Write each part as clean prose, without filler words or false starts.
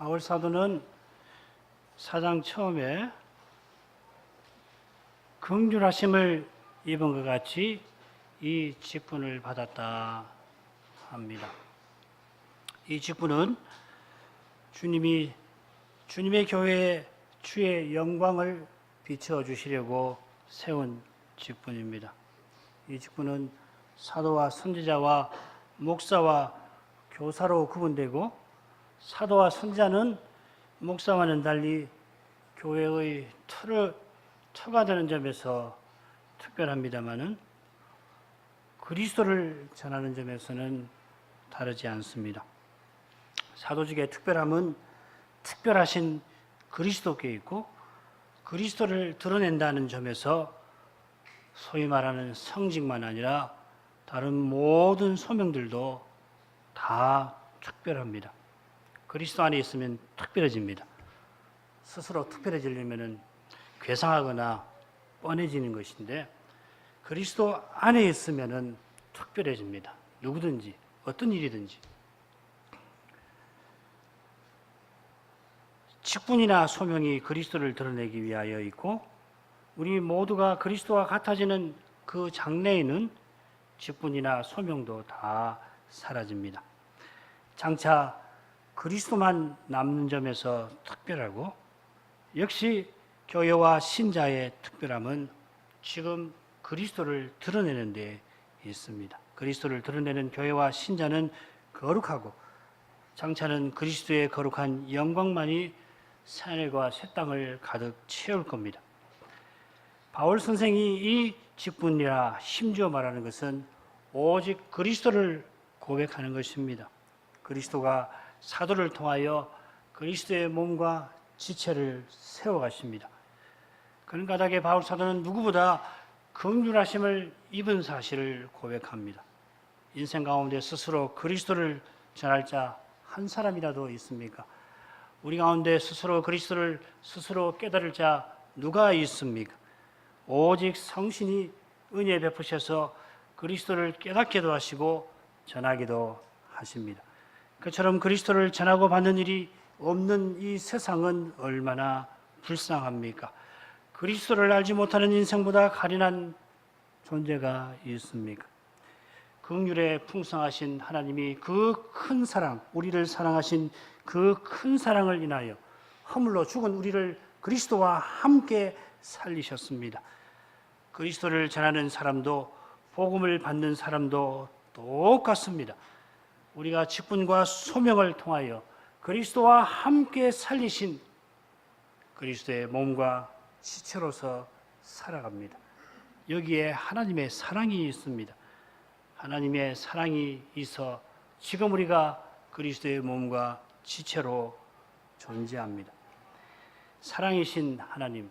바울 사도는 사장 처음에 긍휼하심을 입은 것 같이 이 직분을 받았다 합니다. 이 직분은 주님의 교회에 주의 영광을 비춰주시려고 세운 직분입니다. 이 직분은 사도와 선지자와 목사와 교사로 구분되고, 사도와 선지자는 목사와는 달리 교회의 터가 되는 점에서 특별합니다마는 그리스도를 전하는 점에서는 다르지 않습니다. 사도직의 특별함은 특별하신 그리스도께 있고, 그리스도를 드러낸다는 점에서 소위 말하는 성직만 아니라 다른 모든 소명들도 다 특별합니다. 그리스도 안에 있으면 특별해집니다. 스스로 특별해지려면 괴상하거나 뻔해지는 것인데, 그리스도 안에 있으면 특별해집니다. 누구든지 어떤 일이든지. 직분이나 소명이 그리스도를 드러내기 위하여 있고, 우리 모두가 그리스도와 같아지는 그 장래에는 직분이나 소명도 다 사라집니다. 장차 그리스도만 남는 점에서 특별하고, 역시 교회와 신자의 특별함은 지금 그리스도를 드러내는 데 있습니다. 그리스도를 드러내는 교회와 신자는 거룩하고, 장차는 그리스도의 거룩한 영광만이 새하늘과 새 땅을 가득 채울 겁니다. 바울 선생이 이 직분이라 심지어 말하는 것은 오직 그리스도를 고백하는 것입니다. 그리스도가 사도를 통하여 그리스도의 몸과 지체를 세워가십니다. 그런 까닭에 바울 사도는 누구보다 긍휼하심을 입은 사실을 고백합니다. 인생 가운데 스스로 그리스도를 전할 자 한 사람이라도 있습니까? 우리 가운데 스스로 그리스도를 스스로 깨달을 자 누가 있습니까? 오직 성신이 은혜 베푸셔서 그리스도를 깨닫게도 하시고 전하기도 하십니다. 그처럼 그리스도를 전하고 받는 일이 없는 이 세상은 얼마나 불쌍합니까? 그리스도를 알지 못하는 인생보다 가련한 존재가 있습니까? 긍휼에 풍성하신 하나님이 그 큰 사랑, 우리를 사랑하신 그 큰 사랑을 인하여 허물로 죽은 우리를 그리스도와 함께 살리셨습니다. 그리스도를 전하는 사람도 복음을 받는 사람도 똑같습니다. 우리가 직분과 소명을 통하여 그리스도와 함께 살리신 그리스도의 몸과 지체로서 살아갑니다. 여기에 하나님의 사랑이 있습니다. 하나님의 사랑이 있어 지금 우리가 그리스도의 몸과 지체로 존재합니다. 사랑이신 하나님,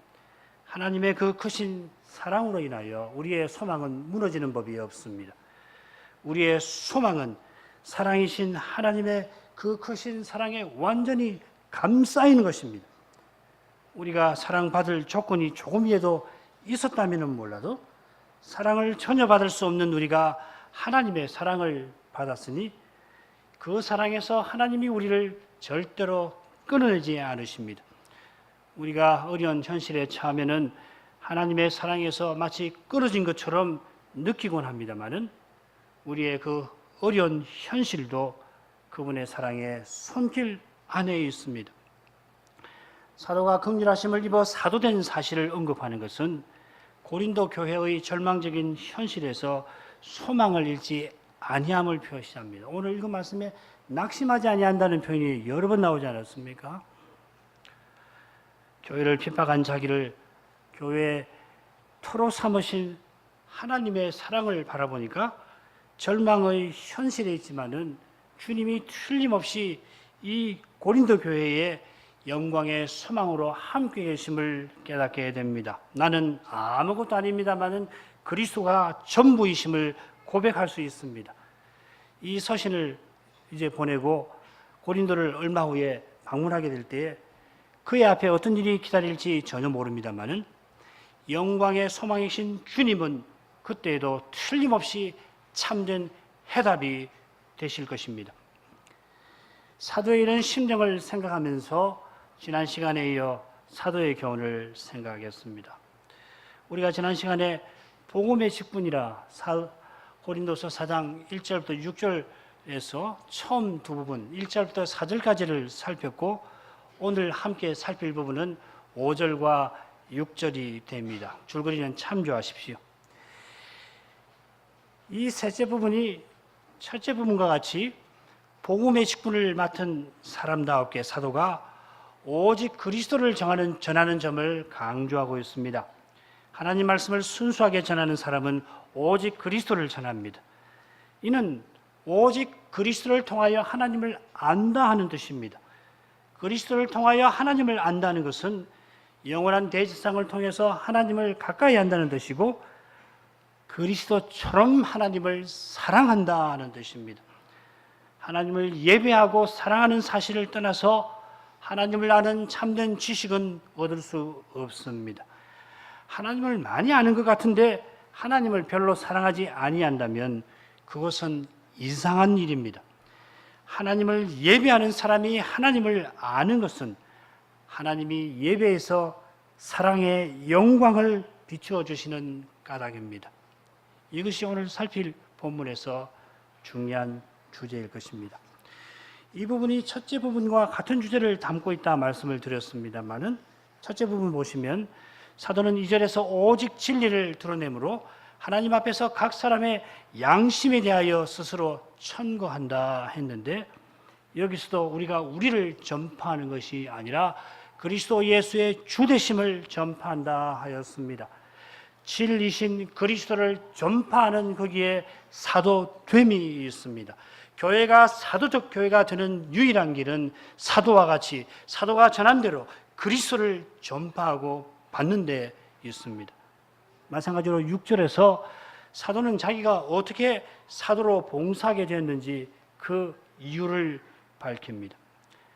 하나님의 그 크신 사랑으로 인하여 우리의 소망은 무너지는 법이 없습니다. 우리의 소망은 사랑이신 하나님의 그 크신 사랑에 완전히 감싸이는 것입니다. 우리가 사랑받을 조건이 조금이라도 있었다면 몰라도 사랑을 전혀 받을 수 없는 우리가 하나님의 사랑을 받았으니 그 사랑에서 하나님이 우리를 절대로 끊어내지 않으십니다. 우리가 어려운 현실에 처하면은 하나님의 사랑에서 마치 끊어진 것처럼 느끼곤 합니다마는 우리의 그 어려운 현실도 그분의 사랑의 손길 안에 있습니다. 사도가 긍휼하심을 입어 사도된 사실을 언급하는 것은 고린도 교회의 절망적인 현실에서 소망을 잃지 아니함을 표시합니다. 오늘 읽은 말씀에 낙심하지 아니한다는 표현이 여러 번 나오지 않았습니까? 교회를 핍박한 자기를 교회의 터로 삼으신 하나님의 사랑을 바라보니까 절망의 현실에 있지만은 주님이 틀림없이 이 고린도 교회의 영광의 소망으로 함께 계심을 깨닫게 됩니다. 나는 아무것도 아닙니다마는 그리스도가 전부이심을 고백할 수 있습니다. 이 서신을 이제 보내고 고린도를 얼마 후에 방문하게 될 때에 그의 앞에 어떤 일이 기다릴지 전혀 모릅니다마는 영광의 소망이신 주님은 그때에도 틀림없이 참된 해답이 되실 것입니다. 사도의 이런 심정을 생각하면서 지난 시간에 이어 사도의 교훈을 생각하겠습니다. 우리가 지난 시간에 복음의 직분이라 고린도서 4장 1절부터 6절에서 처음 두 부분 1절부터 4절까지를 살폈고 오늘 함께 살필 부분은 5절과 6절이 됩니다. 줄거리는 참조하십시오. 이 셋째 부분이 첫째 부분과 같이 복음의 직분을 맡은 사람다웠게 사도가 오직 그리스도를 전하는 점을 강조하고 있습니다. 하나님 말씀을 순수하게 전하는 사람은 오직 그리스도를 전합니다. 이는 오직 그리스도를 통하여 하나님을 안다 하는 뜻입니다. 그리스도를 통하여 하나님을 안다는 것은 영원한 대제사장을 통해서 하나님을 가까이 한다는 뜻이고 그리스도처럼 하나님을 사랑한다는 뜻입니다. 하나님을 예배하고 사랑하는 사실을 떠나서 하나님을 아는 참된 지식은 얻을 수 없습니다. 하나님을 많이 아는 것 같은데 하나님을 별로 사랑하지 아니한다면 그것은 이상한 일입니다. 하나님을 예배하는 사람이 하나님을 아는 것은 하나님이 예배에서 사랑의 영광을 비추어 주시는 까닭입니다. 이것이 오늘 살필 본문에서 중요한 주제일 것입니다. 이 부분이 첫째 부분과 같은 주제를 담고 있다 말씀을 드렸습니다만은 첫째 부분 보시면 사도는 2절에서 오직 진리를 드러내므로 하나님 앞에서 각 사람의 양심에 대하여 스스로 천거한다 했는데 여기서도 우리가 우리를 전파하는 것이 아니라 그리스도 예수의 주되심을 전파한다 하였습니다. 진리신 그리스도를 전파하는 거기에 사도됨이 있습니다. 교회가 사도적 교회가 되는 유일한 길은 사도와 같이 사도가 전한 대로 그리스도를 전파하고 받는 데 있습니다. 마찬가지로 6절에서 사도는 자기가 어떻게 사도로 봉사하게 되었는지 그 이유를 밝힙니다.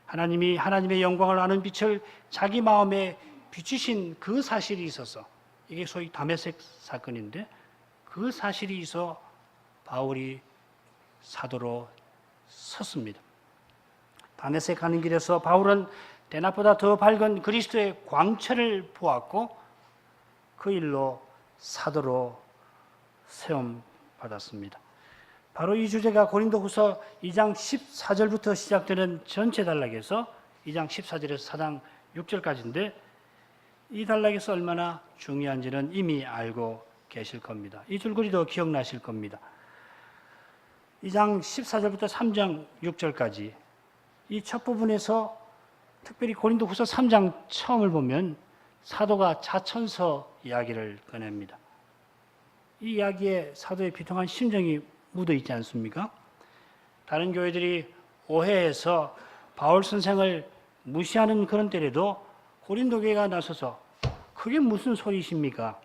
하나님이 하나님의 영광을 아는 빛을 자기 마음에 비추신 그 사실이 있어서 이게 소위 다메섹 사건인데 그 사실이 있어 바울이 사도로 섰습니다. 다메섹 가는 길에서 바울은 대낮보다 더 밝은 그리스도의 광채를 보았고 그 일로 사도로 세움 받았습니다. 바로 이 주제가 고린도후서 2장 14절부터 시작되는 전체 단락에서 2장 14절에서 4장 6절까지인데 이 단락에서 얼마나 중요한지는 이미 알고 계실 겁니다. 이 줄거리도 기억나실 겁니다. 2장 14절부터 3장 6절까지 이 첫 부분에서 특별히 고린도후서 3장 처음을 보면 사도가 자천서 이야기를 꺼냅니다. 이 이야기에 사도의 비통한 심정이 묻어 있지 않습니까? 다른 교회들이 오해해서 바울 선생을 무시하는 그런 때에도 고린도 교회가 나서서 그게 무슨 소리십니까?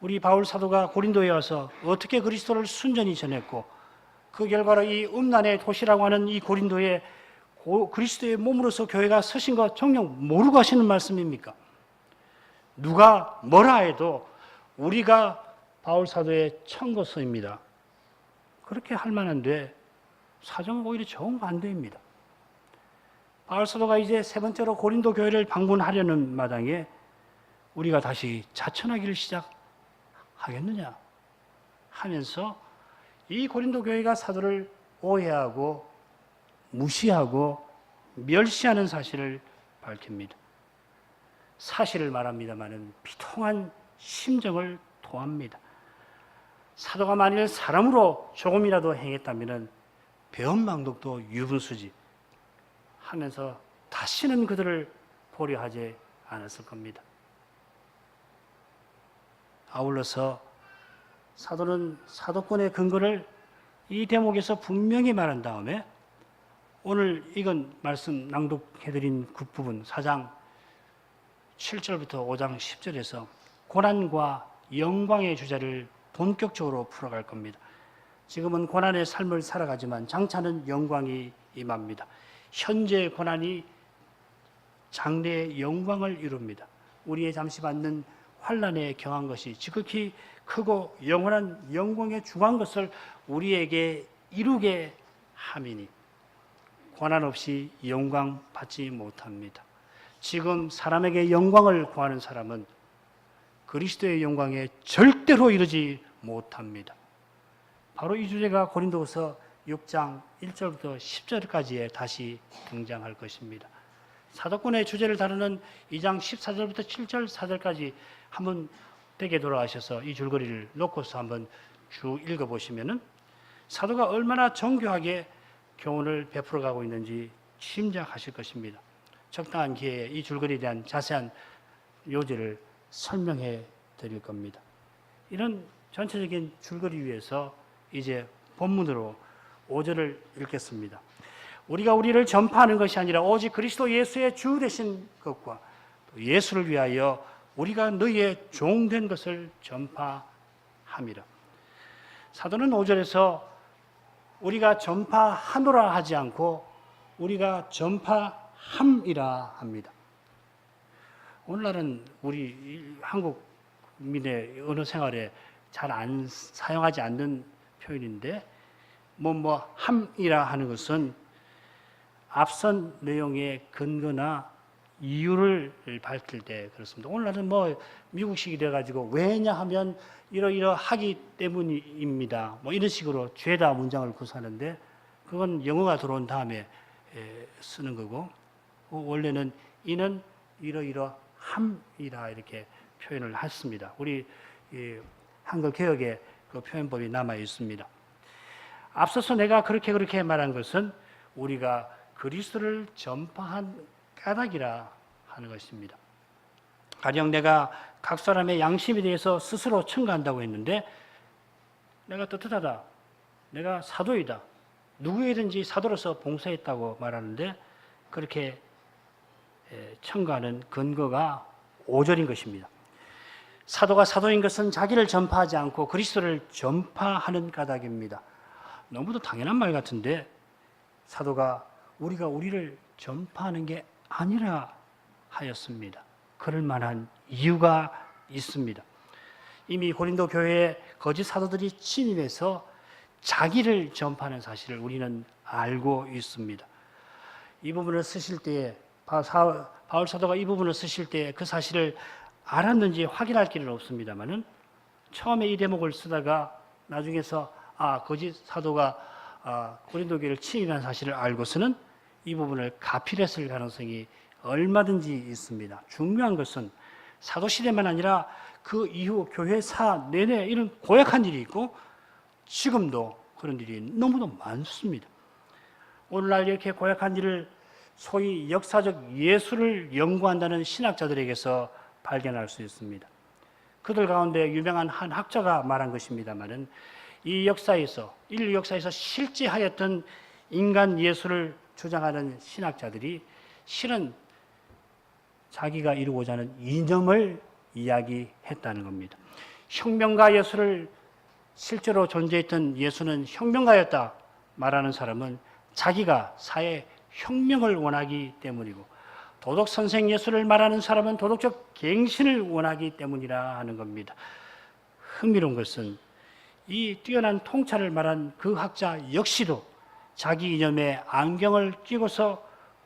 우리 바울 사도가 고린도에 와서 어떻게 그리스도를 순전히 전했고 그 결과로 이 음란의 도시라고 하는 이 고린도에 그리스도의 몸으로서 교회가 서신 거 정녕 모르고 하시는 말씀입니까? 누가 뭐라 해도 우리가 바울 사도의 청거서입니다. 그렇게 할 만한데 사정은 오히려 정반대입니다. 바울 사도가 이제 세 번째로 고린도 교회를 방문하려는 마당에 우리가 다시 자천하기를 시작하겠느냐 하면서 이 고린도 교회가 사도를 오해하고 무시하고 멸시하는 사실을 밝힙니다. 사실을 말합니다마는 비통한 심정을 토합니다. 사도가 만일 사람으로 조금이라도 행했다면 배은망덕도 유분수지 하면서 다시는 그들을 보려 하지 않았을 겁니다. 아울러서 사도는 사도권의 근거를 이 대목에서 분명히 말한 다음에 오늘 이건 말씀 낭독해드린 굿부분 4장 7절부터 5장 10절에서 고난과 영광의 주제를 본격적으로 풀어갈 겁니다. 지금은 고난의 삶을 살아가지만 장차는 영광이 임합니다. 현재 고난이 장래의 영광을 이룹니다. 우리의 잠시 받는 환난에 경한 것이 지극히 크고 영원한 영광에 중한 것을 우리에게 이루게 함이니 고난 없이 영광 받지 못합니다. 지금 사람에게 영광을 구하는 사람은 그리스도의 영광에 절대로 이르지 못합니다. 바로 이 주제가 고린도후서 6장 1절부터 10절까지에 다시 등장할 것입니다. 사도권의 주제를 다루는 2장 14절부터 7절 4절까지 한번 댁에 돌아가셔서 이 줄거리를 놓고서 한번 쭉 읽어보시면은 사도가 얼마나 정교하게 교훈을 베풀어가고 있는지 짐작하실 것입니다. 적당한 기회에 이 줄거리에 대한 자세한 요지를 설명해 드릴 겁니다. 이런 전체적인 줄거리 위에서 이제 본문으로 5절을 읽겠습니다. 우리가 우리를 전파하는 것이 아니라 오직 그리스도 예수의 주 되신 것과 예수를 위하여 우리가 너희의 종된 것을 전파함이라. 사도는 5절에서 우리가 전파하노라 하지 않고 우리가 전파함이라 합니다. 오늘날은 우리 한국민의 언어 생활에 잘 안 사용하지 않는 표현인데 함이라 하는 것은 앞선 내용의 근거나 이유를 밝힐 때 그렇습니다. 오늘날은 미국식이 돼가지고 왜냐하면 이러하기 때문입니다. 이런 식으로 죄다 문장을 구사하는데 그건 영어가 들어온 다음에 쓰는 거고 원래는 이는 이러함이라 이렇게 표현을 했습니다. 우리 한글 개역에 그 표현법이 남아 있습니다. 앞서서 내가 그렇게 말한 것은 우리가 그리스도를 전파한 까닭이라 하는 것입니다. 가령 내가 각 사람의 양심에 대해서 스스로 청구한다고 했는데 내가 떳떳하다, 내가 사도이다, 누구에든지 사도로서 봉사했다고 말하는데 그렇게 청구하는 근거가 5절인 것입니다. 사도가 사도인 것은 자기를 전파하지 않고 그리스도를 전파하는 까닭입니다. 너무도 당연한 말 같은데 사도가 우리가 우리를 전파하는 게 아니라 하였습니다. 그럴 만한 이유가 있습니다. 이미 고린도 교회에 거짓 사도들이 침입해서 자기를 전파하는 사실을 우리는 알고 있습니다. 이 부분을 쓰실 때에 바울 사도가 이 부분을 쓰실 때 그 사실을 알았는지 확인할 길은 없습니다만은 처음에 이 대목을 쓰다가 나중에서 거짓 사도가 고린도 교회를 침입한 사실을 알고서는 이 부분을 가필했을 가능성이 얼마든지 있습니다. 중요한 것은 사도 시대만 아니라 그 이후 교회사 내내 이런 고약한 일이 있고 지금도 그런 일이 너무도 많습니다. 오늘날 이렇게 고약한 일을 소위 역사적 예술을 연구한다는 신학자들에게서 발견할 수 있습니다. 그들 가운데 유명한 한 학자가 말한 것입니다만은 이 역사에서 인류 역사에서 실제 하였던 인간 예술을 주장하는 신학자들이 실은 자기가 이루고자 하는 이념을 이야기했다는 겁니다. 혁명가 예술을 실제로 존재했던 예수는 혁명가였다 말하는 사람은 자기가 사회 혁명을 원하기 때문이고 도덕 선생 예술을 말하는 사람은 도덕적 갱신을 원하기 때문이라 하는 겁니다. 흥미로운 것은 이 뛰어난 통찰을 말한 그 학자 역시도 자기 이념에 안경을 끼고서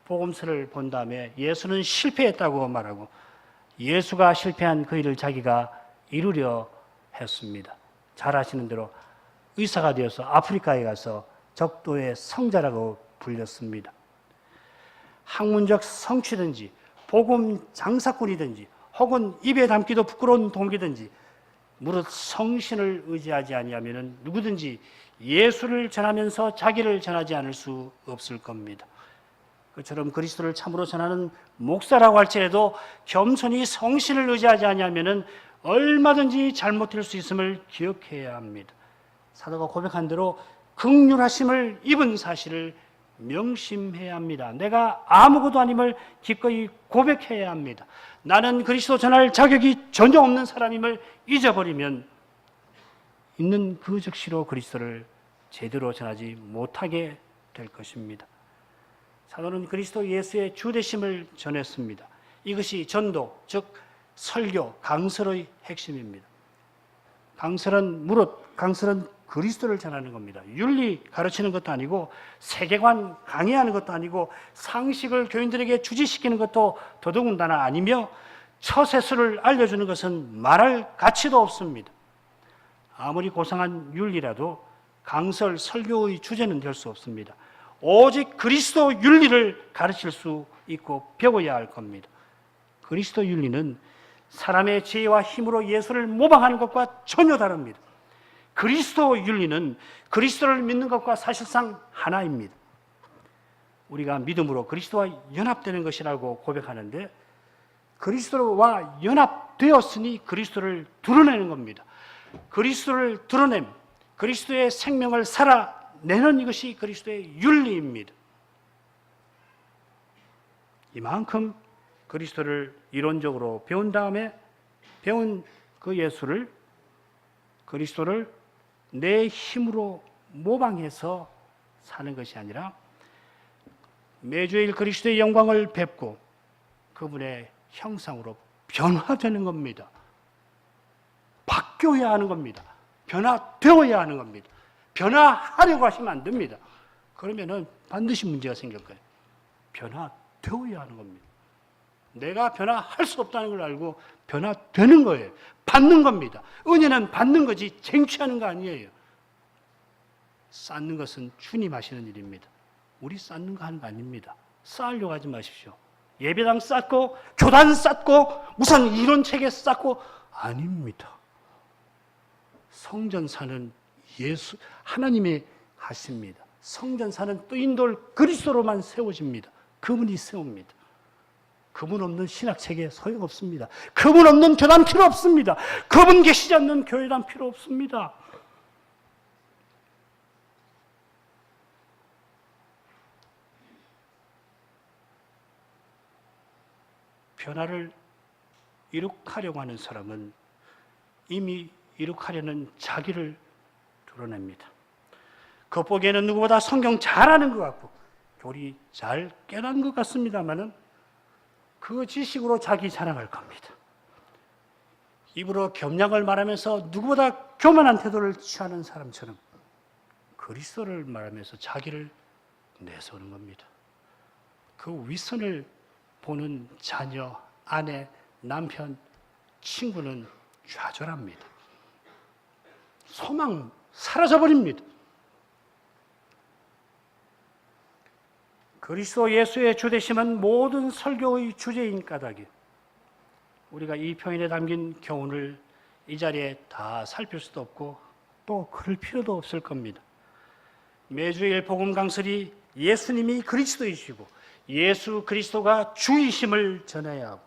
복음서를 본 다음에 예수는 실패했다고 말하고 예수가 실패한 그 일을 자기가 이루려 했습니다. 잘 아시는 대로 의사가 되어서 아프리카에 가서 적도의 성자라고 불렸습니다. 학문적 성취든지 복음 장사꾼이든지 혹은 입에 담기도 부끄러운 동기든지 무릇 성신을 의지하지 아니하면 누구든지 예수를 전하면서 자기를 전하지 않을 수 없을 겁니다. 그처럼 그리스도를 참으로 전하는 목사라고 할지라도 겸손히 성신을 의지하지 아니하면 얼마든지 잘못될 수 있음을 기억해야 합니다. 사도가 고백한 대로 긍휼하심을 입은 사실을 명심해야 합니다. 내가 아무것도 아님을 기꺼이 고백해야 합니다. 나는 그리스도 전할 자격이 전혀 없는 사람임을 잊어버리면 있는 그 즉시로 그리스도를 제대로 전하지 못하게 될 것입니다. 사도는 그리스도 예수의 주되심을 전했습니다. 이것이 전도, 즉 설교, 강설의 핵심입니다. 강설은 무릇, 강설은 그리스도를 전하는 겁니다. 윤리 가르치는 것도 아니고 세계관 강의하는 것도 아니고 상식을 교인들에게 주지시키는 것도 더더군다나 아니며 처세술을 알려주는 것은 말할 가치도 없습니다. 아무리 고상한 윤리라도 강설 설교의 주제는 될 수 없습니다. 오직 그리스도 윤리를 가르칠 수 있고 배워야 할 겁니다. 그리스도 윤리는 사람의 지혜와 힘으로 예수를 모방하는 것과 전혀 다릅니다. 그리스도 윤리는 그리스도를 믿는 것과 사실상 하나입니다. 우리가 믿음으로 그리스도와 연합되는 것이라고 고백하는데 그리스도와 연합되었으니 그리스도를 드러내는 겁니다. 그리스도를 드러냄, 그리스도의 생명을 살아내는 이것이 그리스도의 윤리입니다. 이만큼 그리스도를 이론적으로 배운 다음에 배운 그 예수를 그리스도를 내 힘으로 모방해서 사는 것이 아니라 매주일 그리스도의 영광을 뵙고 그분의 형상으로 변화되는 겁니다. 바뀌어야 하는 겁니다. 변화되어야 하는 겁니다. 변화하려고 하시면 안 됩니다. 그러면은 반드시 문제가 생길 거예요. 변화되어야 하는 겁니다. 내가 변화할 수 없다는 걸 알고 변화되는 거예요. 받는 겁니다. 은혜는 받는 거지 쟁취하는 거 아니에요. 쌓는 것은 주님 하시는 일입니다. 우리 쌓는 거 하는 거 아닙니다. 쌓으려고 하지 마십시오. 예배당 쌓고 교단 쌓고 무슨 이론체계 쌓고 아닙니다. 성전사는 예수 하나님이 하십니다. 성전사는 뜨인돌 그리스도로만 세워집니다. 그분이 세웁니다. 그분 없는 신학체계 소용없습니다. 그분 없는 교단 필요 없습니다. 그분 계시지 않는 교회단 필요 없습니다. 변화를 이룩하려고 하는 사람은 이미 이룩하려는 자기를 드러냅니다. 겉보기에는 누구보다 성경 잘 아는 것 같고 교리 잘 깨닫는 것 같습니다마는 그 지식으로 자기 자랑할 겁니다. 입으로 겸양을 말하면서 누구보다 교만한 태도를 취하는 사람처럼 그리스도를 말하면서 자기를 내세우는 겁니다. 그 윗선을 보는 자녀, 아내, 남편, 친구는 좌절합니다. 소망 사라져버립니다. 그리스도 예수의 주되심은 모든 설교의 주제인 까닭에 우리가 이 표현에 담긴 교훈을 이 자리에 다 살필 수도 없고 또 그럴 필요도 없을 겁니다. 매주일 복음 강설이 예수님이 그리스도이시고 예수 그리스도가 주이심을 전해야 하고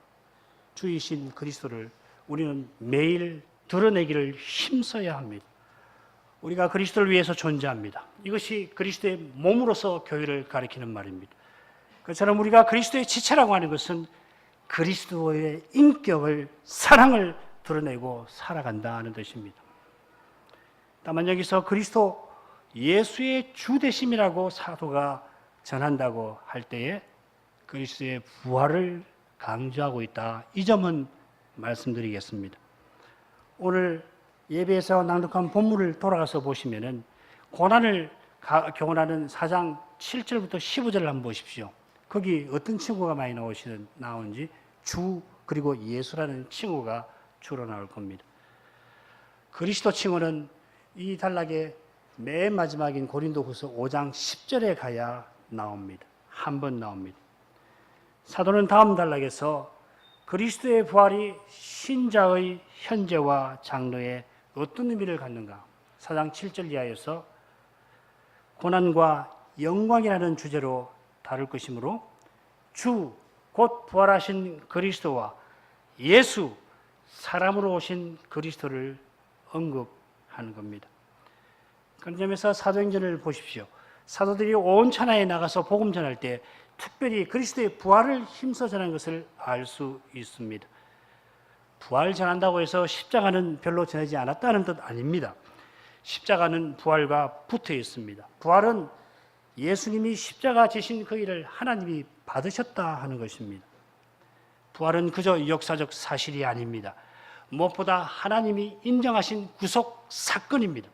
주이신 그리스도를 우리는 매일 드러내기를 힘써야 합니다. 우리가 그리스도를 위해서 존재합니다. 이것이 그리스도의 몸으로서 교회를 가리키는 말입니다. 그처럼 우리가 그리스도의 지체라고 하는 것은 그리스도의 인격을, 사랑을 드러내고 살아간다는 뜻입니다. 다만 여기서 그리스도 예수의 주되심이라고 사도가 전한다고 할 때에 그리스도의 부활을 강조하고 있다. 이 점은 말씀드리겠습니다. 오늘 예배에서 낭독한 본문을 돌아가서 보시면은 고난을 교훈하는 4장 7절부터 15절을 한번 보십시오. 거기 어떤 친구가 많이 나오는지 주 그리고 예수라는 친구가 주로 나올 겁니다. 그리스도 칭호는 이 단락의 맨 마지막인 고린도후서 5장 10절에 가야 나옵니다. 한 번 나옵니다. 사도는 다음 단락에서 그리스도의 부활이 신자의 현재와 장래에 어떤 의미를 갖는가 4장 7절 이하에서 고난과 영광이라는 주제로 다룰 것이므로 주 곧 부활하신 그리스도와 예수 사람으로 오신 그리스도를 언급하는 겁니다. 그런 점에서 사도행전을 보십시오. 사도들이 온 천하에 나가서 복음 전할 때 특별히 그리스도의 부활을 힘써 전한 것을 알 수 있습니다. 부활 전한다고 해서 십자가는 별로 전하지 않았다는 뜻 아닙니다. 십자가는 부활과 붙어 있습니다. 부활은 예수님이 십자가 지신 그 일을 하나님이 받으셨다 하는 것입니다. 부활은 그저 역사적 사실이 아닙니다. 무엇보다 하나님이 인정하신 구속 사건입니다.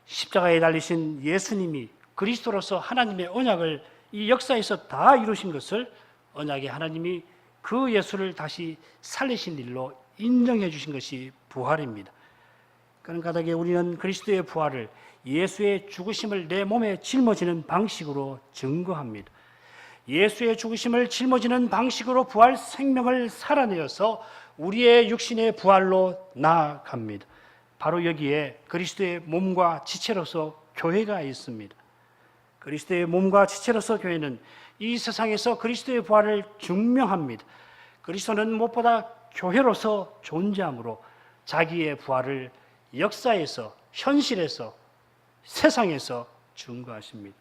십자가에 달리신 예수님이 그리스도로서 하나님의 언약을 이 역사에서 다 이루신 것을 언약의 하나님이 그 예수를 다시 살리신 일로 인정해 주신 것이 부활입니다. 그런 까닭에 우리는 그리스도의 부활을 예수의 죽으심을 내 몸에 짊어지는 방식으로 증거합니다. 예수의 죽으심을 짊어지는 방식으로 부활 생명을 살아내어서 우리의 육신의 부활로 나아갑니다. 바로 여기에 그리스도의 몸과 지체로서 교회가 있습니다. 그리스도의 몸과 지체로서 교회는 이 세상에서 그리스도의 부활을 증명합니다. 그리스도는 무엇보다 교회로서 존재하므로 자기의 부활을 역사에서, 현실에서, 세상에서 증거하십니다.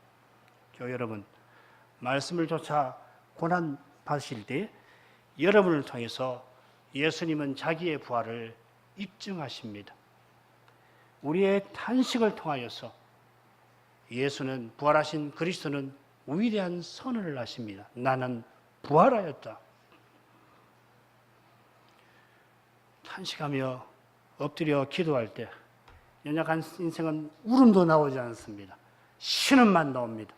교회 여러분, 말씀을 조차 고난 받으실 때 여러분을 통해서 예수님은 자기의 부활을 입증하십니다. 우리의 탄식을 통하여서 예수는, 부활하신 그리스도는 위대한 선언을 하십니다. 나는 부활하였다. 탄식하며 엎드려 기도할 때 연약한 인생은 울음도 나오지 않습니다. 신음만 나옵니다.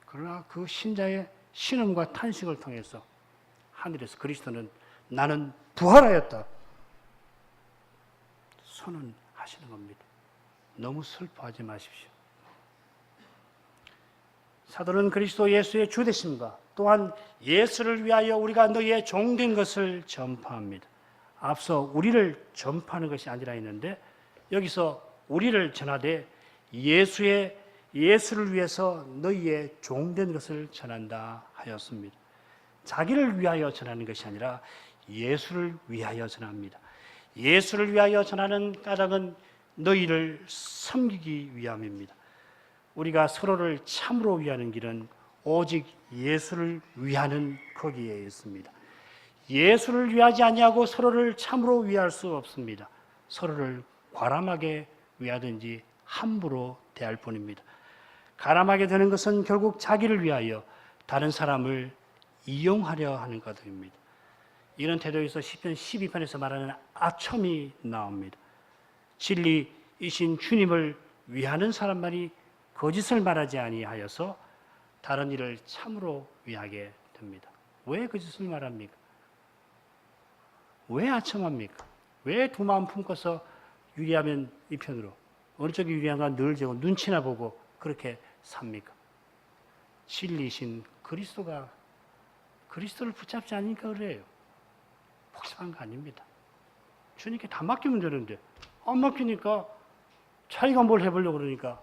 그러나 그 신자의 신음과 탄식을 통해서 하늘에서 그리스도는 나는 부활하였다 선언하시는 겁니다. 너무 슬퍼하지 마십시오. 사도는 그리스도 예수의 주되심과 또한 예수를 위하여 우리가 너희의 종된 것을 전파합니다. 앞서 우리를 전파하는 것이 아니라 했는데 여기서 우리를 전하되 예수를 위해서 너희의 종된 것을 전한다 하였습니다. 자기를 위하여 전하는 것이 아니라 예수를 위하여 전합니다. 예수를 위하여 전하는 까닭은 너희를 섬기기 위함입니다. 우리가 서로를 참으로 위하는 길은 오직 예수를 위하는 거기에 있습니다. 예수를 위하지 아니하고 서로를 참으로 위할 수 없습니다. 서로를 과람하게 위하든지 함부로 대할 뿐입니다. 가람하게 되는 것은 결국 자기를 위하여 다른 사람을 이용하려 하는 것입니다. 이런 태도에서 시편 12편에서 말하는 아첨이 나옵니다. 진리이신 주님을 위하는 사람만이 거짓을 말하지 아니하여서 다른 일을 참으로 위하게 됩니다. 왜 거짓을 말합니까? 왜 아첨합니까? 왜 두 마음 품고서 유리하면 이 편으로 어느 쪽이 유리한가 늘 재고 눈치나 보고 그렇게 삽니까? 진리이신 그리스도를 붙잡지 않으니까 그래요. 복잡한 거 아닙니다. 주님께 다 맡기면 되는데 안 맡기니까 자기가 뭘 해보려고 그러니까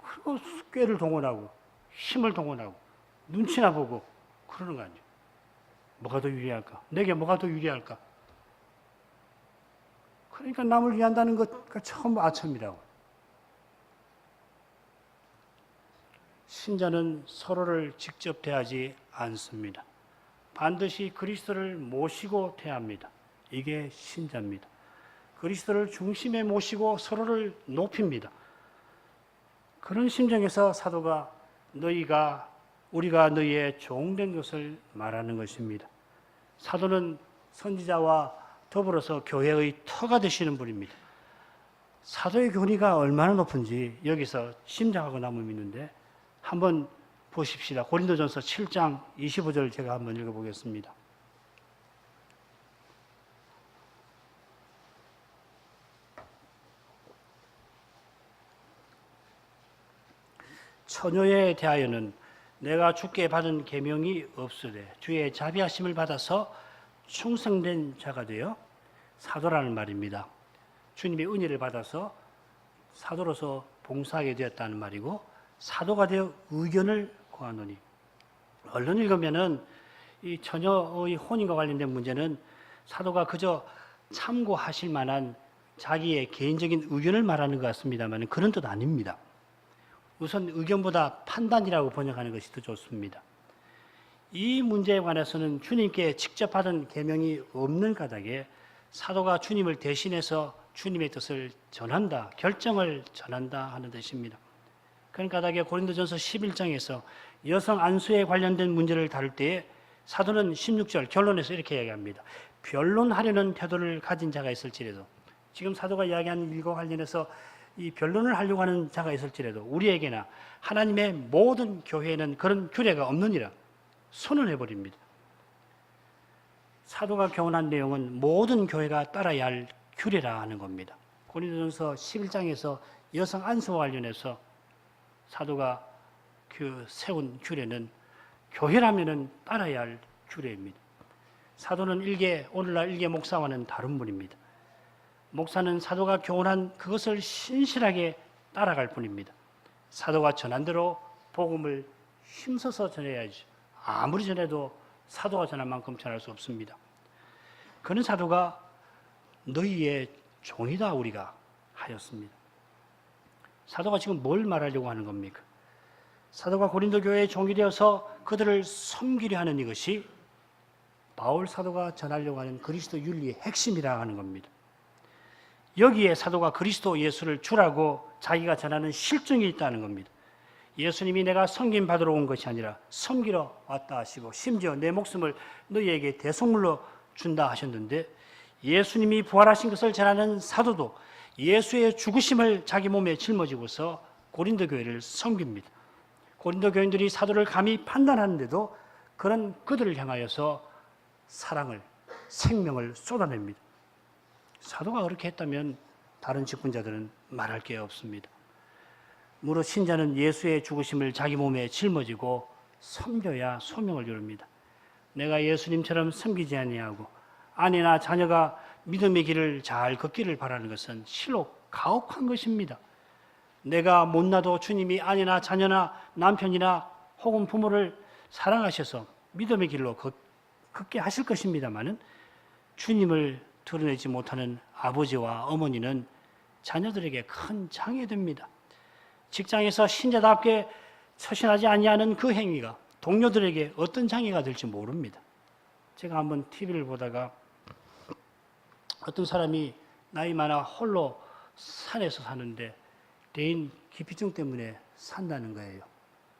그리고 꾀를 동원하고 힘을 동원하고 눈치나 보고 그러는 거 아니에요. 뭐가 더 유리할까? 내게 뭐가 더 유리할까? 그러니까 남을 위한다는 것가 처음 아첨이라고. 신자는 서로를 직접 대하지 않습니다. 반드시 그리스도를 모시고 대합니다. 이게 신자입니다. 그리스도를 중심에 모시고 서로를 높입니다. 그런 심정에서 사도가 우리가 너희의 종된 것을 말하는 것입니다. 사도는 선지자와 더불어서 교회의 터가 되시는 분입니다. 사도의 교리가 얼마나 높은지 여기서 심장하고 남음이 있는데 한번 보십시다. 고린도전서 7장 25절 제가 한번 읽어보겠습니다. 처녀에 대하여는 내가 주께 받은 계명이 없으되 주의 자비하심을 받아서 충성된 자가 되어 사도라는 말입니다. 주님의 은혜를 받아서 사도로서 봉사하게 되었다는 말이고 사도가 되어 의견을 구하노니 얼른 읽으면은 이 처녀의 혼인과 관련된 문제는 사도가 그저 참고하실 만한 자기의 개인적인 의견을 말하는 것 같습니다만 그런 뜻 아닙니다. 우선 의견보다 판단이라고 번역하는 것이 더 좋습니다. 이 문제에 관해서는 주님께 직접 받은 계명이 없는 까닭에 사도가 주님을 대신해서 주님의 뜻을 전한다, 결정을 전한다 하는 뜻입니다. 그런 까닭에 고린도전서 11장에서 여성 안수에 관련된 문제를 다룰 때에 사도는 16절 결론에서 이렇게 이야기합니다. 변론하려는 태도를 가진 자가 있을지라도 지금 사도가 이야기하는 일과 관련해서 이 변론을 하려고 하는 자가 있을지라도 우리에게나 하나님의 모든 교회에는 그런 규례가 없느니라 선언해 버립니다. 사도가 교훈한 내용은 모든 교회가 따라야 할 규례라 하는 겁니다. 고린도전서 11장에서 여성 안수와 관련해서 사도가 그 세운 규례는 교회라면은 따라야 할 규례입니다. 사도는 오늘날 일개 목사와는 다른 분입니다. 목사는 사도가 교훈한 그것을 신실하게 따라갈 뿐입니다. 사도가 전한 대로 복음을 힘써서 전해야지. 아무리 전해도 사도가 전한 만큼 전할 수 없습니다. 그는 사도가 너희의 종이다 우리가 하였습니다. 사도가 지금 뭘 말하려고 하는 겁니까? 사도가 고린도 교회의 종이 되어서 그들을 섬기려 하는 이것이 바울 사도가 전하려고 하는 그리스도 윤리의 핵심이라 하는 겁니다. 여기에 사도가 그리스도 예수를 주라고 자기가 전하는 실증이 있다는 겁니다. 예수님이 내가 섬김 받으러 온 것이 아니라 섬기러 왔다 하시고 심지어 내 목숨을 너희에게 대속물로 준다 하셨는데 예수님이 부활하신 것을 전하는 사도도 예수의 죽으심을 자기 몸에 짊어지고서 고린도 교회를 섬깁니다. 고린도 교인들이 사도를 감히 판단하는데도 그런 그들을 향하여서 사랑을, 생명을 쏟아냅니다. 사도가 그렇게 했다면 다른 직분자들은 말할 게 없습니다. 무릇 신자는 예수의 죽으심을 자기 몸에 짊어지고 섬겨야 소명을 이룹니다. 내가 예수님처럼 섬기지 아니하고 아내나 자녀가 믿음의 길을 잘 걷기를 바라는 것은 실로 가혹한 것입니다. 내가 못나도 주님이 아내나 자녀나 남편이나 혹은 부모를 사랑하셔서 믿음의 길로 걷게 하실 것입니다마는 주님을 드러내지 못하는 아버지와 어머니는 자녀들에게 큰 장애됩니다. 직장에서 신자답게 처신하지 아니하는 그 행위가 동료들에게 어떤 장애가 될지 모릅니다. 제가 한번 TV를 보다가 어떤 사람이 나이 많아 홀로 산에서 사는데 대인 기피증 때문에 산다는 거예요.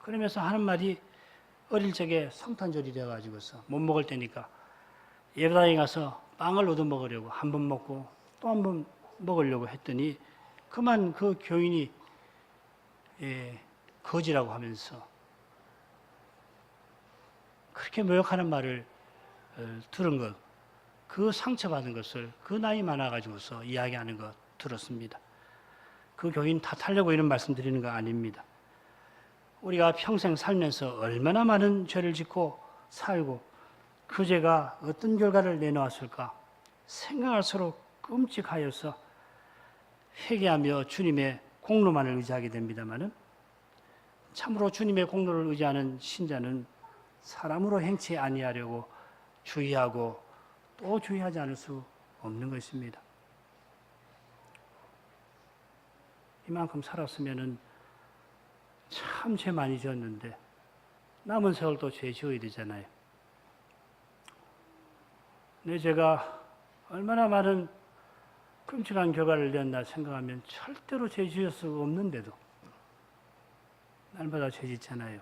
그러면서 하는 말이 어릴 적에 성탄절이 되어가지고서 못 먹을 때니까 예배당에 가서 빵을 얻어 먹으려고 한 번 먹고 또 한 번 먹으려고 했더니 그만 그 교인이 거지라고 하면서 그렇게 모욕하는 말을 들은 것, 그 상처받은 것을 그 나이 많아가지고서 이야기하는 것 들었습니다. 그 교인 탓하려고 이런 말씀 드리는 거 아닙니다. 우리가 평생 살면서 얼마나 많은 죄를 짓고 살고 그 죄가 어떤 결과를 내놓았을까 생각할수록 끔찍하여서 회개하며 주님의 공로만을 의지하게 됩니다마는 참으로 주님의 공로를 의지하는 신자는 사람으로 행치 아니하려고 주의하고 또 주의하지 않을 수 없는 것입니다. 이만큼 살았으면은 참 죄 많이 지었는데 남은 세월 또 죄 지어야 되잖아요. 내 죄가 얼마나 많은 끔찍한 결과를 냈나 생각하면 절대로 죄 지을 수 없는데도 날마다 죄 짓잖아요.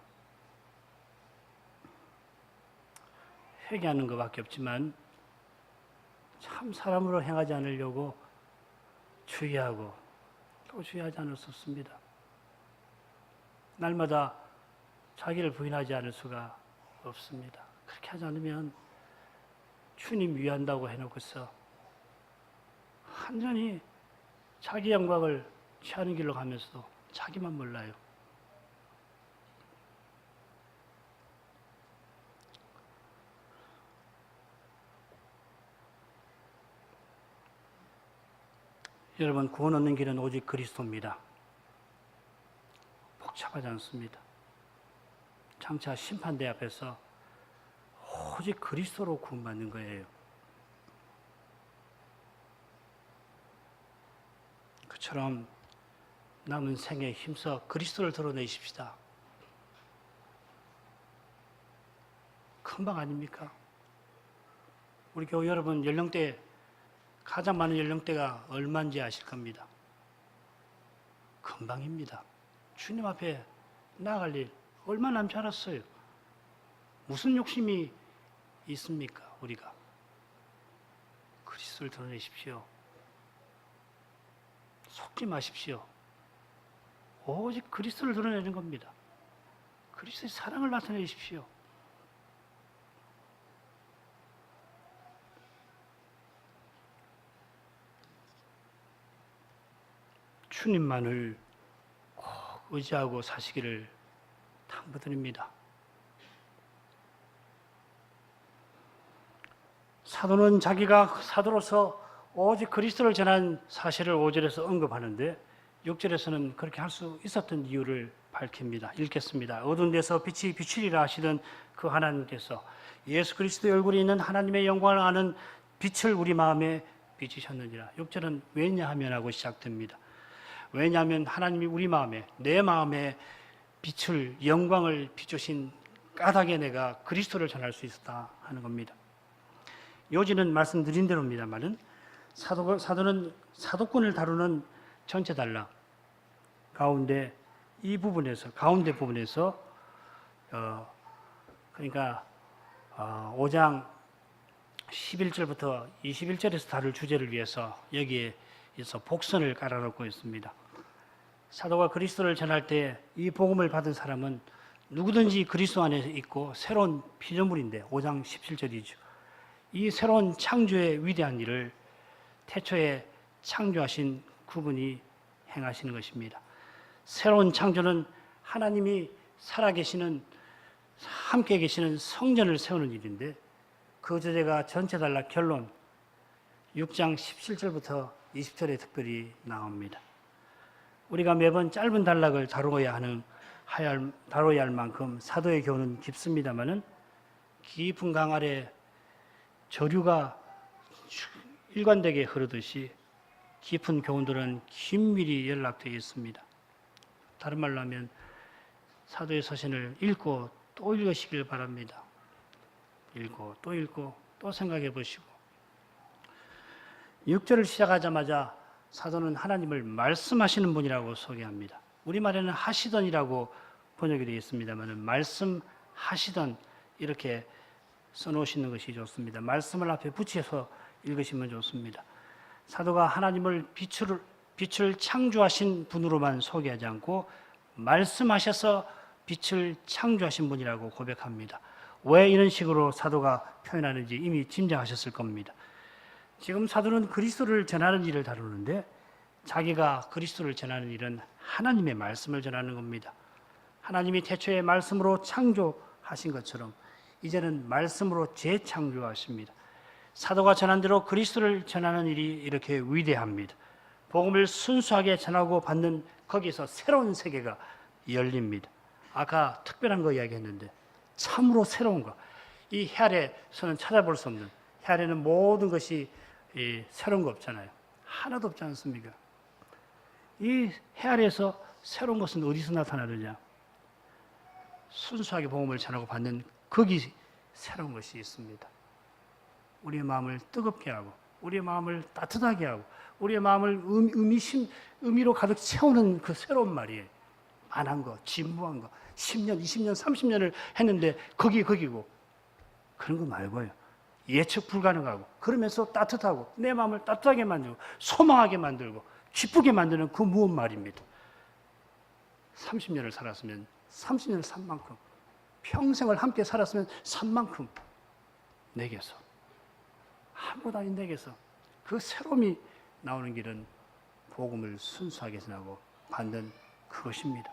회개하는 것밖에 없지만 참 사람으로 행하지 않으려고 주의하고 또 주의하지 않을 수 없습니다. 날마다 자기를 부인하지 않을 수가 없습니다. 그렇게 하지 않으면 주님 위한다고 해놓고서 완전히 자기 영광을 취하는 길로 가면서도 자기만 몰라요. 여러분, 구원 얻는 길은 오직 그리스도입니다. 복잡하지 않습니다. 장차 심판대 앞에서 오직 그리스도로 구원받는 거예요. 그처럼 남은 생에 힘써 그리스도를 드러내십시다. 금방 아닙니까? 우리 교회 여러분 연령대 가장 많은 연령대가 얼마인지 아실 겁니다. 금방입니다. 주님 앞에 나아갈 일 얼마 남지 않았어요. 무슨 욕심이 있습니까? 우리가 그리스도를 드러내십시오. 속지 마십시오. 오직 그리스도를 드러내는 겁니다. 그리스도의 사랑을 나타내십시오. 주님만을 꼭 의지하고 사시기를 당부드립니다. 사도는 자기가 사도로서 오직 그리스도를 전한 사실을 5절에서 언급하는데 6절에서는 그렇게 할 수 있었던 이유를 밝힙니다. 읽겠습니다. 어두운 데서 빛이 비추리라 하시던 그 하나님께서 예수 그리스도의 얼굴이 있는 하나님의 영광을 아는 빛을 우리 마음에 비추셨느니라. 6절은 왜냐하면 하고 시작됩니다. 왜냐하면 하나님이 우리 마음에, 내 마음에 빛을, 영광을 비추신 까닭에 내가 그리스도를 전할 수 있었다 하는 겁니다. 요지는 말씀드린 대로입니다만은 사도는 사도권을 다루는 전체 단락 가운데 이 부분에서, 가운데 부분에서 그러니까 5장 11절부터 21절에서 다룰 주제를 위해서 여기에서 복선을 깔아놓고 있습니다. 사도가 그리스도를 전할 때 이 복음을 받은 사람은 누구든지 그리스도 안에 있고 새로운 피조물인데 5장 17절이죠. 이 새로운 창조의 위대한 일을 태초에 창조하신 그분이 행하시는 것입니다. 새로운 창조는 하나님이 살아계시는, 함께 계시는 성전을 세우는 일인데 그 주제가 전체 단락 결론 6장 17절부터 20절에 특별히 나옵니다. 우리가 매번 짧은 단락을 다루어야 할 만큼 사도의 교훈은 깊습니다마는 깊은 강 아래 저류가 일관되게 흐르듯이 깊은 교훈들은 긴밀히 연락되어 있습니다. 다른 말로 하면 사도의 서신을 읽고 또 읽으시길 바랍니다. 읽고 또 생각해 보시고 6절을 시작하자마자 사도는 하나님을 말씀하시는 분이라고 소개합니다. 우리말에는 하시던이라고 번역이 되어 있습니다만 말씀하시던 이렇게 써놓으시는 것이 좋습니다. 말씀을 앞에 붙여서 읽으시면 좋습니다. 사도가 하나님을 빛을 창조하신 분으로만 소개하지 않고 말씀하셔서 빛을 창조하신 분이라고 고백합니다. 왜 이런 식으로 사도가 표현하는지 이미 짐작하셨을 겁니다. 지금 사도는 그리스도를 전하는 일을 다루는데 자기가 그리스도를 전하는 일은 하나님의 말씀을 전하는 겁니다. 하나님이 태초에 말씀으로 창조하신 것처럼 이제는 말씀으로 재창조하십니다. 사도가 전한 대로 그리스도를 전하는 일이 이렇게 위대합니다. 복음을 순수하게 전하고 받는 거기서 새로운 세계가 열립니다. 아까 특별한 거 이야기했는데 참으로 새로운 거. 이 해아래서는 찾아볼 수 없는, 해아래는 모든 것이 새로운 거 없잖아요. 하나도 없지 않습니까? 이 해아래에서 새로운 것은 어디서 나타나느냐? 순수하게 복음을 전하고 받는 거기 새로운 것이 있습니다. 우리의 마음을 뜨겁게 하고 우리의 마음을 따뜻하게 하고 우리의 마음을 의미로 가득 채우는 그 새로운 말이에요. 안 한 거, 진부한 거, 10년, 20년, 30년을 했는데 거기고 그런 거 말고요. 예측 불가능하고 그러면서 따뜻하고 내 마음을 따뜻하게 만들고 소망하게 만들고 기쁘게 만드는 그 무언 말입니다. 30년을 살았으면 30년을 산 만큼, 평생을 함께 살았으면 산 만큼 내게서, 아무도 아닌 내게서 그 새로움이 나오는 길은 복음을 순수하게 전하고 받는 그것입니다.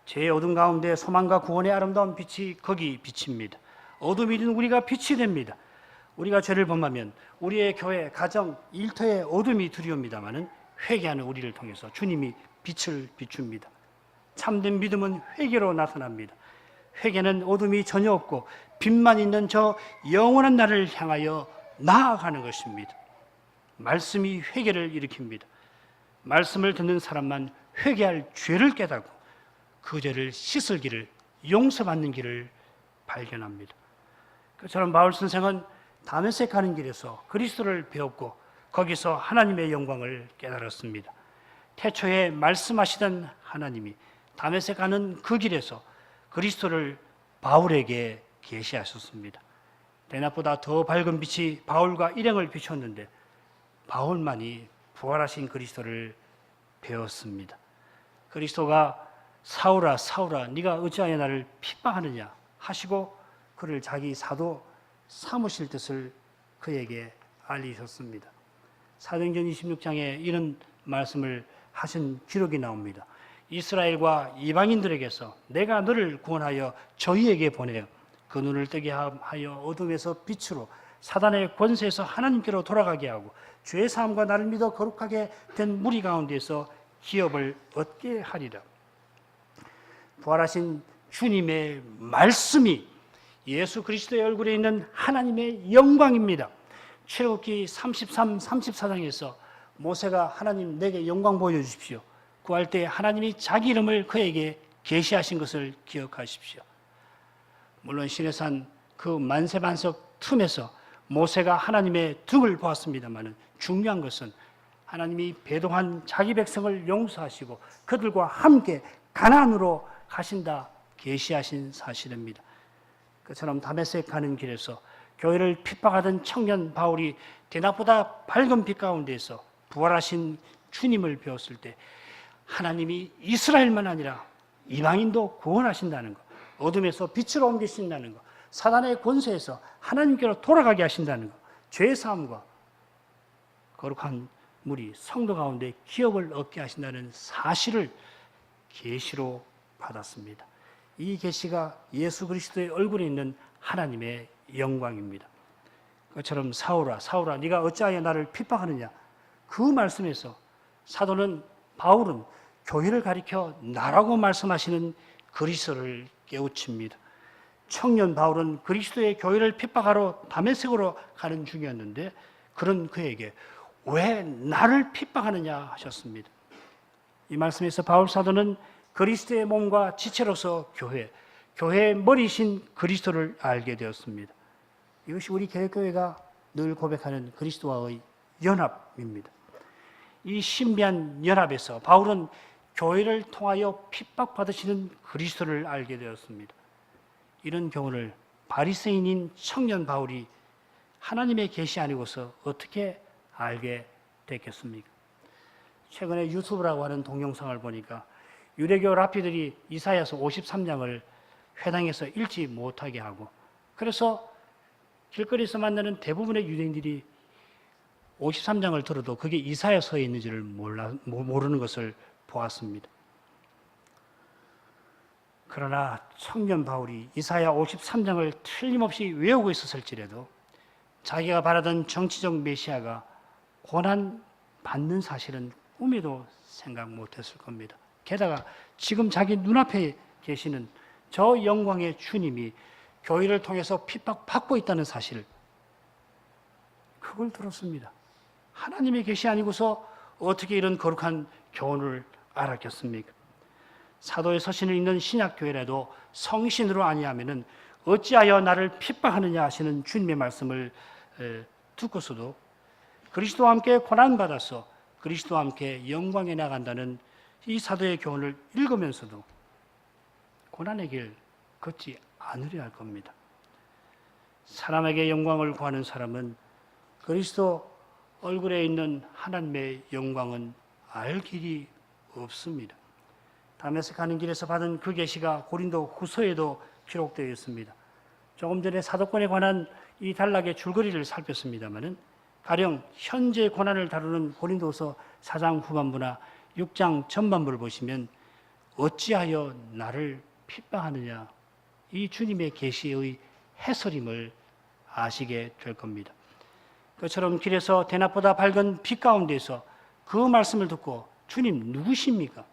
죄의 어둠 가운데 소망과 구원의 아름다운 빛이 거기 비칩니다. 어둠이 있는 우리가 빛이 됩니다. 우리가 죄를 범하면 우리의 교회, 가정, 일터에 어둠이 들이옵니다마는 회개하는 우리를 통해서 주님이 빛을 비춥니다. 참된 믿음은 회개로 나타납니다. 회개는 어둠이 전혀 없고 빛만 있는 저 영원한 날을 향하여 나아가는 것입니다. 말씀이 회개를 일으킵니다. 말씀을 듣는 사람만 회개할 죄를 깨닫고 그 죄를 씻을 길을, 용서받는 길을 발견합니다. 그처럼 바울 선생은 다메섹 가는 길에서 그리스도를 배웠고 거기서 하나님의 영광을 깨달았습니다. 태초에 말씀하시던 하나님이 다메섹 가는 그 길에서 그리스도를 바울에게 계시하셨습니다. 대낮보다 더 밝은 빛이 바울과 일행을 비췄는데 바울만이 부활하신 그리스도를 배웠습니다. 그리스도가 사울아 사울아 네가 어찌하여 나를 핍박하느냐 하시고 그를 자기 사도 삼으실 뜻을 그에게 알리셨습니다. 사도행전 26장에 이런 말씀을 하신 기록이 나옵니다. 이스라엘과 이방인들에게서 내가 너를 구원하여 저희에게 보내어 그 눈을 뜨게 하여 어둠에서 빛으로 사단의 권세에서 하나님께로 돌아가게 하고 죄 사함과 나를 믿어 거룩하게 된 무리 가운데서 기업을 얻게 하리라. 부활하신 주님의 말씀이 예수 그리스도의 얼굴에 있는 하나님의 영광입니다. 출애굽기 33, 34장에서 모세가 하나님 내게 영광 보여주십시오. 구할 때 하나님이 자기 이름을 그에게 계시하신 것을 기억하십시오. 물론 시내산 그 만세반석 틈에서 모세가 하나님의 등을 보았습니다만 중요한 것은 하나님이 배동한 자기 백성을 용서하시고 그들과 함께 가나안으로 가신다 계시하신 사실입니다. 그처럼 다메섹 가는 길에서 교회를 핍박하던 청년 바울이 대낮보다 밝은 빛 가운데서 부활하신 주님을 배웠을 때 하나님이 이스라엘만 아니라 이방인도 구원하신다는 것, 어둠에서 빛으로 옮기신다는 것, 사단의 권세에서 하나님께로 돌아가게 하신다는 것, 죄 사함과 거룩한 무리 성도 가운데 기업을 얻게 하신다는 사실을 계시로 받았습니다. 이 계시가 예수 그리스도의 얼굴에 있는 하나님의 영광입니다. 그처럼 사울아 사울아 네가 어찌하여 나를 핍박하느냐 그 말씀에서 사도는 바울은 교회를 가리켜 나라고 말씀하시는 그리스도를 깨우칩니다. 청년 바울은 그리스도의 교회를 핍박하러 다메섹으로 가는 중이었는데 그런 그에게 왜 나를 핍박하느냐 하셨습니다. 이 말씀에서 바울 사도는 그리스도의 몸과 지체로서 교회의 머리이신 그리스도를 알게 되었습니다. 이것이 우리 개혁교회가 늘 고백하는 그리스도와의 연합입니다. 이 신비한 연합에서 바울은 교회를 통하여 핍박받으시는 그리스도를 알게 되었습니다. 이런 교훈을 바리새인인 청년 바울이 하나님의 계시 아니고서 어떻게 알게 됐겠습니까? 최근에 유튜브라고 하는 동영상을 보니까 유대교 라피들이 이사야서 53장을 회당에서 읽지 못하게 하고 그래서 길거리에서 만나는 대부분의 유대인들이 53장을 들어도 그게 이사야서에 있는지를 모르는 것을 보았습니다. 그러나 청년 바울이 이사야 53장을 틀림없이 외우고 있었을지라도 자기가 바라던 정치적 메시아가 고난 받는 사실은 꿈에도 생각 못했을 겁니다. 게다가 지금 자기 눈앞에 계시는 저 영광의 주님이 교회를 통해서 핍박받고 있다는 사실, 그걸 들었습니다. 하나님의 계시 아니고서 어떻게 이런 거룩한 교훈을 알았겠습니까? 사도의 서신을 읽는 신약교회라도 성신으로 아니하면은 어찌하여 나를 핍박하느냐 하시는 주님의 말씀을 듣고서도 그리스도와 함께 고난받아서 그리스도와 함께 영광에 나간다는 이 사도의 교훈을 읽으면서도 고난의 길 걷지 않으려 할 겁니다. 사람에게 영광을 구하는 사람은 그리스도 얼굴에 있는 하나님의 영광은 알 길이 없습니다. 다메섹 가는 길에서 받은 그 계시가 고린도 후서에도 기록되어 있습니다. 조금 전에 사도권에 관한 이 단락의 줄거리를 살폈습니다마는 가령 현재 고난을 다루는 고린도서 4장 후반부나 6장 전반부를 보시면 어찌하여 나를 핍박하느냐 이 주님의 계시의 해설임을 아시게 될 겁니다. 그처럼 길에서 대낮보다 밝은 빛 가운데서 그 말씀을 듣고 주님 누구십니까?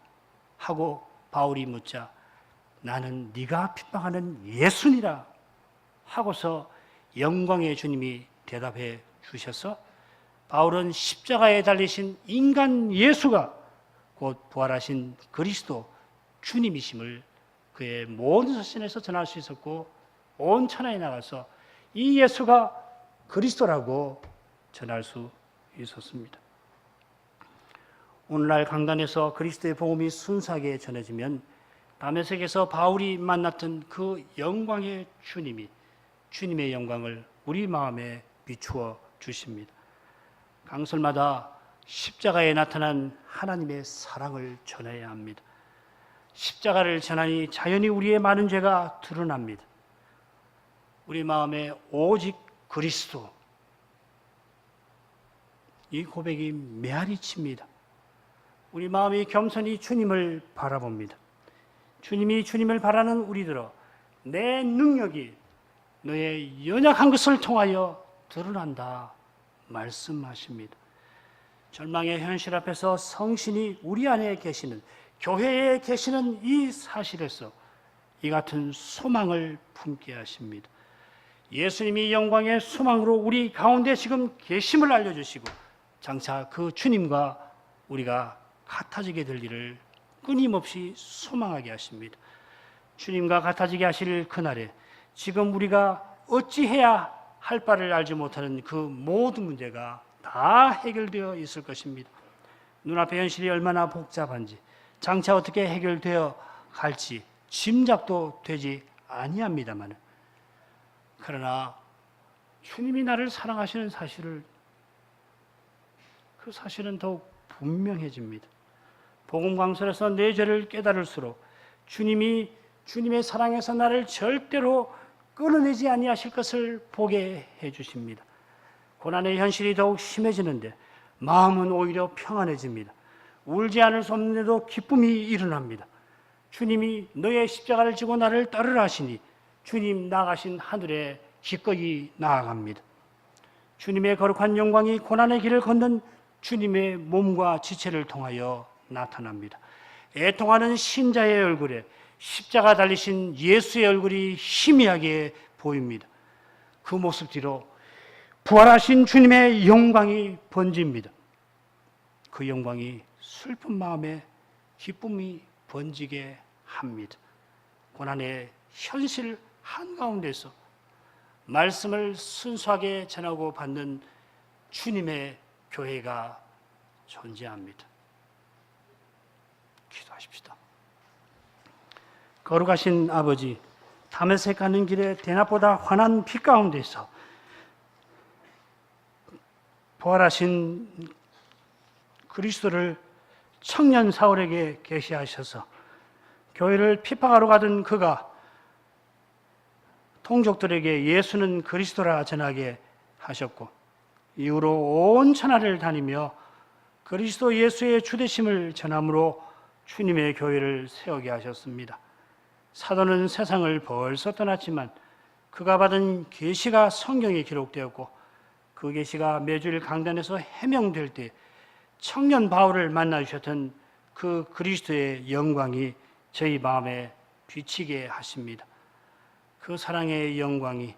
하고 바울이 묻자 나는 네가 핍박하는 예수니라 하고서 영광의 주님이 대답해 주셔서 바울은 십자가에 달리신 인간 예수가 곧 부활하신 그리스도 주님이심을 그의 모든 서신에서 전할 수 있었고 온 천하에 나가서 이 예수가 그리스도라고 전할 수 있었습니다. 오늘날 강단에서 그리스도의 복음이 순수하게 전해지면 다메섹에서 바울이 만났던 그 영광의 주님이 주님의 영광을 우리 마음에 비추어 주십니다. 강설마다 십자가에 나타난 하나님의 사랑을 전해야 합니다. 십자가를 전하니 자연히 우리의 많은 죄가 드러납니다. 우리 마음에 오직 그리스도, 이 고백이 메아리칩니다. 우리 마음이 겸손히 주님을 바라봅니다. 주님이 주님을 바라는 우리들어 내 능력이 너의 연약한 것을 통하여 드러난다 말씀하십니다. 절망의 현실 앞에서 성신이 우리 안에 계시는, 교회에 계시는 이 사실에서 이 같은 소망을 품게 하십니다. 예수님이 영광의 소망으로 우리 가운데 지금 계심을 알려주시고 장차 그 주님과 우리가 같아지게 될 일을 끊임없이 소망하게 하십니다. 주님과 같아지게 하실 그날에 지금 우리가 어찌해야 할 바를 알지 못하는 그 모든 문제가 다 해결되어 있을 것입니다. 눈앞의 현실이 얼마나 복잡한지, 장차 어떻게 해결되어 갈지 짐작도 되지 아니합니다만, 그러나 주님이 나를 사랑하시는 사실을, 그 사실은 더욱 분명해집니다. 복음 광설에서 내 죄를 깨달을수록 주님이 주님의 사랑에서 나를 절대로 끊어내지 아니하실 것을 보게 해주십니다. 고난의 현실이 더욱 심해지는데 마음은 오히려 평안해집니다. 울지 않을 수 없는데도 기쁨이 일어납니다. 주님이 너의 십자가를 지고 나를 따르라 하시니 주님 나가신 하늘에 기꺼이 나아갑니다. 주님의 거룩한 영광이 고난의 길을 걷는 주님의 몸과 지체를 통하여 나타납니다. 애통하는 신자의 얼굴에 십자가 달리신 예수의 얼굴이 희미하게 보입니다. 그 모습 뒤로 부활하신 주님의 영광이 번집니다. 그 영광이 슬픈 마음에 기쁨이 번지게 합니다. 고난의 현실 한가운데서 말씀을 순수하게 전하고 받는 주님의 교회가 존재합니다. 기도하십시다. 거룩하신 아버지, 다메섹 가는 길에 대낮보다 환한 빛 가운데서 부활하신 그리스도를 청년 사울에게 계시하셔서 교회를 핍박하러 가던 그가 동족들에게 예수는 그리스도라 전하게 하셨고, 이후로 온 천하를 다니며 그리스도 예수의 주되심을 전함으로 주님의 교회를 세우게 하셨습니다. 사도는 세상을 벌써 떠났지만 그가 받은 계시가 성경에 기록되었고, 그 계시가 매주일 강단에서 해명될 때 청년 바울을 만나 주셨던 그 그리스도의 영광이 저희 마음에 비치게 하십니다. 그 사랑의 영광이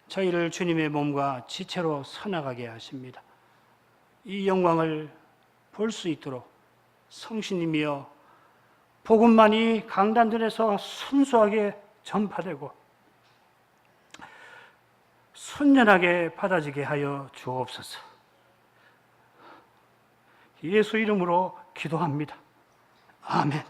저희를 주님의 몸과 지체로 서나가게 하십니다. 이 영광을 볼 수 있도록 성신님이여 복음만이 강단들에서 순수하게 전파되고 순전하게 받아지게 하여 주옵소서. 예수 이름으로 기도합니다. 아멘.